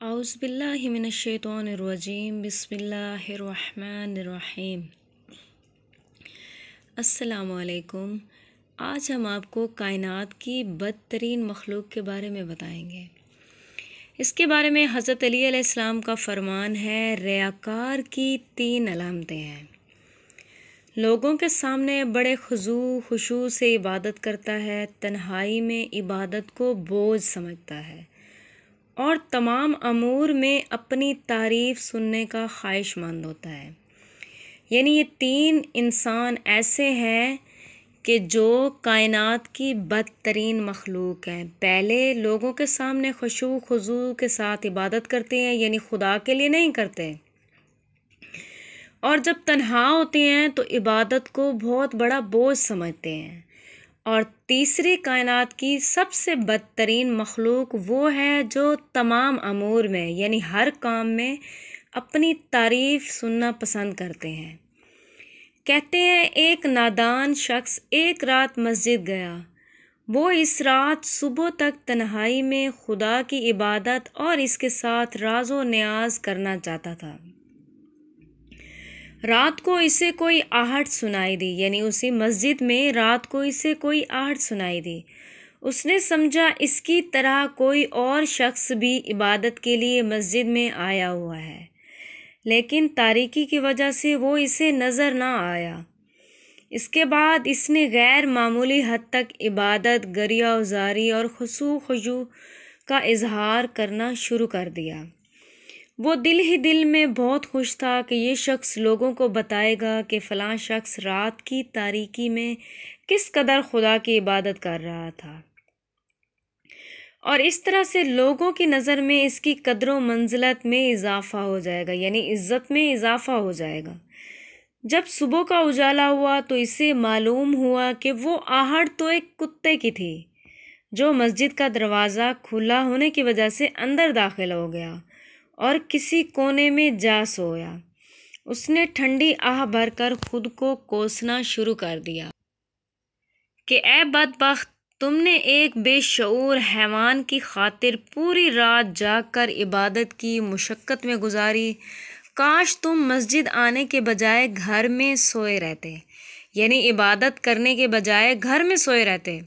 اعوذ باللہ من الشیطان الرجیم بسم اللہ الرحمن الرحیم۔ السلام علیکم۔ آج ہم آپ کو کائنات کی بدترین مخلوق کے بارے میں بتائیں گے۔ اس کے بارے میں حضرت علی علیہ السلام کا فرمان ہے، ریاکار کی 3 علامتیں ہیں۔ لوگوں کے سامنے بڑے خشوع سے عبادت کرتا ہے، تنہائی میں عبادت کو بوجھ سمجھتا ہے اور تمام امور میں اپنی تعریف سننے کا خواہش مند ہوتا ہے۔ یعنی یہ 3 انسان ایسے ہیں کہ جو کائنات کی بدترین مخلوق ہیں۔ پہلے لوگوں کے سامنے خشوع خضوع کے ساتھ عبادت کرتے ہیں، یعنی خدا کے لیے نہیں کرتے، اور جب تنہا ہوتے ہیں تو عبادت کو بہت بڑا بوجھ سمجھتے ہیں۔ اور تیسری کائنات کی سب سے بدترین مخلوق وہ ہے جو تمام امور میں، یعنی ہر کام میں اپنی تعریف سننا پسند کرتے ہیں۔ کہتے ہیں ایک نادان شخص ایک رات مسجد گیا، وہ اس رات صبح تک تنہائی میں خدا کی عبادت اور اس کے ساتھ راز و نیاز کرنا چاہتا تھا۔ رات کو اسے کوئی آہٹ سنائی دی، یعنی اسی مسجد میں رات کو اسے کوئی آہٹ سنائی دی۔ اس نے سمجھا اس کی طرح کوئی اور شخص بھی عبادت کے لیے مسجد میں آیا ہوا ہے، لیکن تاریکی کی وجہ سے وہ اسے نظر نہ آیا۔ اس کے بعد اس نے غیر معمولی حد تک عبادت، گریہ وزاری اور خضوع کا اظہار کرنا شروع کر دیا۔ وہ دل ہی دل میں بہت خوش تھا کہ یہ شخص لوگوں کو بتائے گا کہ فلاں شخص رات کی تاریکی میں کس قدر خدا کی عبادت کر رہا تھا، اور اس طرح سے لوگوں کی نظر میں اس کی قدر و منزلت میں اضافہ ہو جائے گا، یعنی عزت میں اضافہ ہو جائے گا۔ جب صبح کا اجالا ہوا تو اسے معلوم ہوا کہ وہ آہٹ تو ایک کتے کی تھی، جو مسجد کا دروازہ کھلا ہونے کی وجہ سے اندر داخل ہو گیا اور کسی کونے میں جا سویا۔ اس نے ٹھنڈی آہ بھر کر خود کو کوسنا شروع کر دیا کہ اے بدبخت، تم نے ایک بے شعور حیوان کی خاطر پوری رات جاگ کر عبادت کی، مشقت میں گزاری۔ کاش تم مسجد آنے کے بجائے گھر میں سوئے رہتے، یعنی عبادت کرنے کے بجائے گھر میں سوئے رہتے۔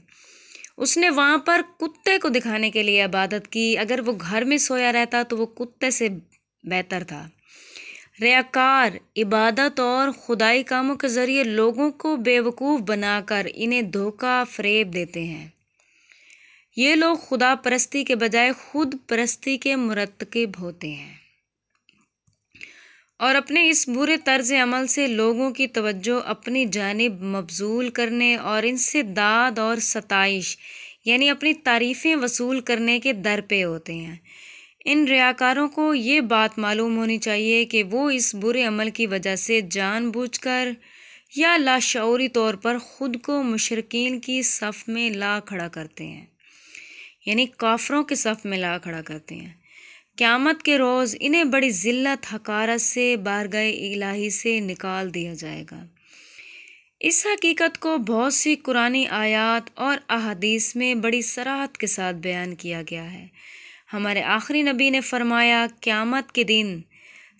اس نے وہاں پر کتے کو دکھانے کے لیے عبادت کی، اگر وہ گھر میں سویا رہتا تو وہ کتے سے بہتر تھا۔ ریاکار عبادت اور خدائی کاموں کے ذریعے لوگوں کو بیوقوف بنا کر انہیں دھوکہ فریب دیتے ہیں۔ یہ لوگ خدا پرستی کے بجائے خود پرستی کے مرتکب ہوتے ہیں، اور اپنے اس برے طرز عمل سے لوگوں کی توجہ اپنی جانب مبذول کرنے اور ان سے داد اور ستائش، یعنی اپنی تعریفیں وصول کرنے کے در پہ ہوتے ہیں۔ ان ریاکاروں کو یہ بات معلوم ہونی چاہیے کہ وہ اس برے عمل کی وجہ سے جان بوجھ کر یا لاشعوری طور پر خود کو مشرکین کی صف میں لا کھڑا کرتے ہیں، یعنی کافروں کے صف میں لا کھڑا کرتے ہیں۔ قیامت کے روز انہیں بڑی ذلت حقارت سے بارگاہ الہی سے نکال دیا جائے گا۔ اس حقیقت کو بہت سی قرآنی آیات اور احادیث میں بڑی صراحت کے ساتھ بیان کیا گیا ہے۔ ہمارے آخری نبی نے فرمایا، قیامت کے دن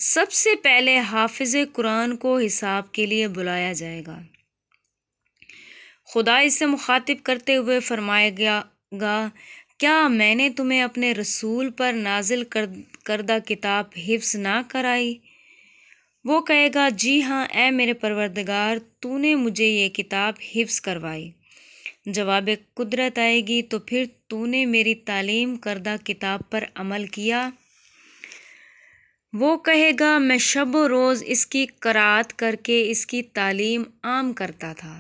سب سے پہلے حافظ قرآن کو حساب کے لیے بلایا جائے گا۔ خدا اس سے مخاطب کرتے ہوئے فرمائے گا، کیا میں نے تمہیں اپنے رسول پر نازل کردہ کتاب حفظ نہ کرائی؟ وہ کہے گا، جی ہاں اے میرے پروردگار، تو نے مجھے یہ کتاب حفظ کروائی۔ جواب قدرت آئے گی، تو پھر تو نے میری تعلیم کردہ کتاب پر عمل کیا؟ وہ کہے گا، میں شب و روز اس کی قرأت کر کے اس کی تعلیم عام کرتا تھا۔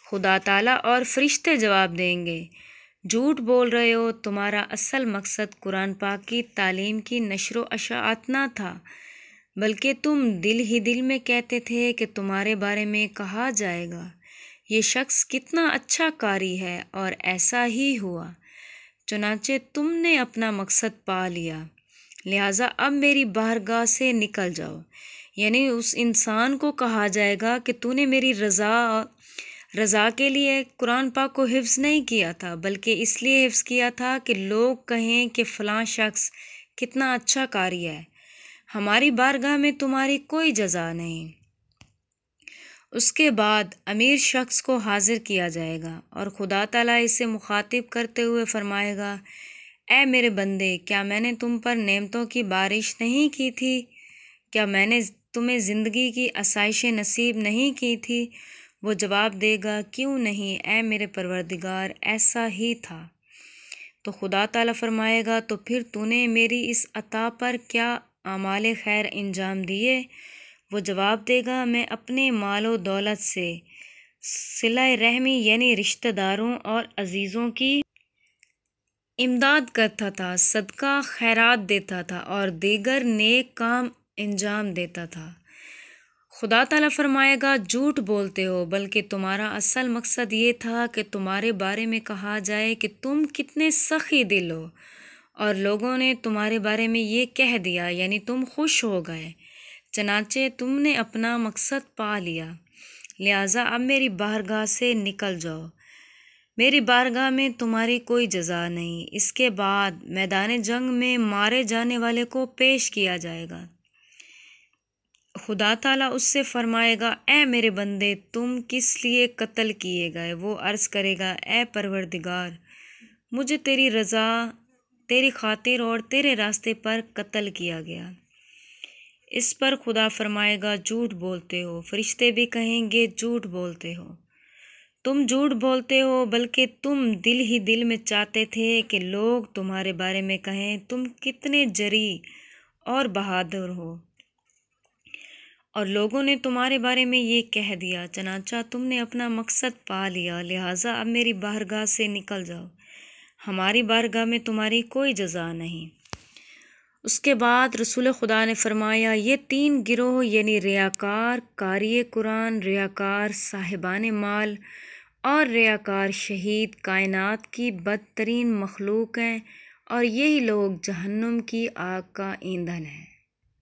خدا تعالیٰ اور فرشتے جواب دیں گے، جھوٹ بول رہے ہو، تمہارا اصل مقصد قرآن پاک کی تعلیم کی نشر و اشاعت نہ تھا، بلکہ تم دل ہی دل میں کہتے تھے کہ تمہارے بارے میں کہا جائے گا، یہ شخص کتنا اچھا قاری ہے، اور ایسا ہی ہوا۔ چنانچہ تم نے اپنا مقصد پا لیا، لہٰذا اب میری بارگاہ سے نکل جاؤ۔ یعنی اس انسان کو کہا جائے گا کہ تو نے میری رضا کے لیے قرآن پاک کو حفظ نہیں کیا تھا، بلکہ اس لیے حفظ کیا تھا کہ لوگ کہیں کہ فلاں شخص کتنا اچھا کاریہ ہے، ہماری بارگاہ میں تمہاری کوئی جزا نہیں۔ اس کے بعد امیر شخص کو حاضر کیا جائے گا اور خدا تعالیٰ اسے مخاطب کرتے ہوئے فرمائے گا، اے میرے بندے، کیا میں نے تم پر نعمتوں کی بارش نہیں کی تھی؟ کیا میں نے تمہیں زندگی کی آسائشیں نصیب نہیں کی تھی؟ وہ جواب دے گا، کیوں نہیں اے میرے پروردگار، ایسا ہی تھا۔ تو خدا تعالیٰ فرمائے گا، تو پھر تو نے میری اس عطا پر کیا اعمال خیر انجام دیے؟ وہ جواب دے گا، میں اپنے مال و دولت سے صلہ رحمی یعنی رشتہ داروں اور عزیزوں کی امداد کرتا تھا، صدقہ خیرات دیتا تھا اور دیگر نیک کام انجام دیتا تھا۔ خدا تعالیٰ فرمائے گا، جھوٹ بولتے ہو، بلکہ تمہارا اصل مقصد یہ تھا کہ تمہارے بارے میں کہا جائے کہ تم کتنے سخی دل ہو، اور لوگوں نے تمہارے بارے میں یہ کہہ دیا یعنی تم خوش ہو گئے، چنانچہ تم نے اپنا مقصد پا لیا، لہٰذا اب میری بارگاہ سے نکل جاؤ، میری بارگاہ میں تمہاری کوئی جزا نہیں۔ اس کے بعد میدان جنگ میں مارے جانے والے کو پیش کیا جائے گا، خدا تعالیٰ اس سے فرمائے گا، اے میرے بندے، تم کس لیے قتل کیے گئے؟ وہ عرض کرے گا، اے پروردگار، مجھے تیری رضا، تیری خاطر اور تیرے راستے پر قتل کیا گیا۔ اس پر خدا فرمائے گا، جھوٹ بولتے ہو۔ فرشتے بھی کہیں گے، جھوٹ بولتے ہو، تم جھوٹ بولتے ہو، بلکہ تم دل ہی دل میں چاہتے تھے کہ لوگ تمہارے بارے میں کہیں تم کتنے جری اور بہادر ہو، اور لوگوں نے تمہارے بارے میں یہ کہہ دیا، چنانچہ تم نے اپنا مقصد پا لیا، لہٰذا اب میری بارگاہ سے نکل جاؤ، ہماری بارگاہ میں تمہاری کوئی جزا نہیں۔ اس کے بعد رسول خدا نے فرمایا، یہ تین گروہ یعنی ریاکار قاری قرآن، ریاکار صاحبان مال اور ریاکار شہید کائنات کی بدترین مخلوق ہیں، اور یہی لوگ جہنم کی آگ کا ایندھن ہیں۔